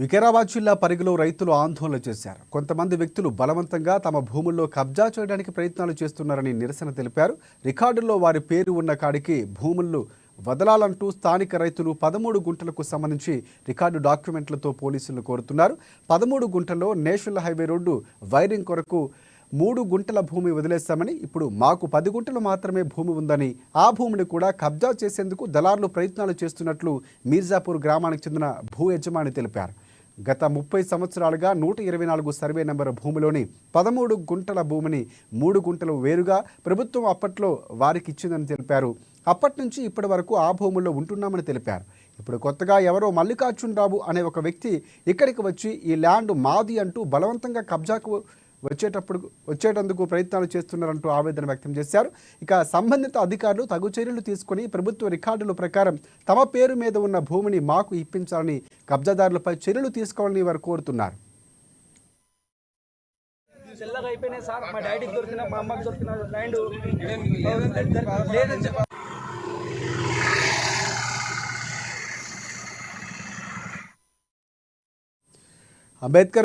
వికారాబాద్ జిల్లా పరిగిలో రైతులు ఆందోళన చేశారు. కొంతమంది వ్యక్తులు బలవంతంగా తమ భూముల్లో కబ్జా చేయడానికి ప్రయత్నాలు చేస్తున్నారని నిరసన తెలిపారు. రికార్డుల్లో వారి పేరు ఉన్న కాడికి భూములు వదలాలంటూ స్థానిక రైతులు 13 గుంటలకు సంబంధించి రికార్డు డాక్యుమెంట్లతో పోలీసులను కోరుతున్నారు. 13 గుంటల్లో నేషనల్ హైవే రోడ్డు వైరింగ్ కొరకు 3 గుంటల భూమి వదిలేస్తామని, ఇప్పుడు మాకు 10 గుంటలు మాత్రమే భూమి ఉందని, ఆ భూమిని కూడా కబ్జా చేసేందుకు దళారులు ప్రయత్నాలు చేస్తున్నట్లు మీర్జాపూర్ గ్రామానికి చెందిన భూ యజమాని తెలిపారు. గత 30 సంవత్సరాలుగా 124 సర్వే నెంబర్ భూమిలోని 13 గుంటల భూమిని 3 గుంటలు వేరుగా ప్రభుత్వం అప్పట్లో వారికి ఇచ్చిందని తెలిపారు. అప్పటి నుంచి ఇప్పటి వరకు ఆ భూముల్లో ఉంటున్నామని తెలిపారు. ఇప్పుడు కొత్తగా ఎవరో మల్లికార్జున్ రావు అనే ఒక వ్యక్తి ఇక్కడికి వచ్చి ఈ ల్యాండ్ మాది అంటూ బలవంతంగా కబ్జాకు వచ్చేటందుకు ప్రయత్నాలు చేస్తున్నారంటూ ఆవేదన వ్యక్తం చేశారు. ఇక సంబంధిత అధికారులు తగు చర్యలు తీసుకుని ప్రభుత్వ రికార్డుల ప్రకారం తమ పేరు మీద ఉన్న భూమిని మాకు ఇప్పించాలని, కబ్జాదారులపై చర్యలు తీసుకోవాలని వారు కోరుతున్నారు. అంబేద్కర్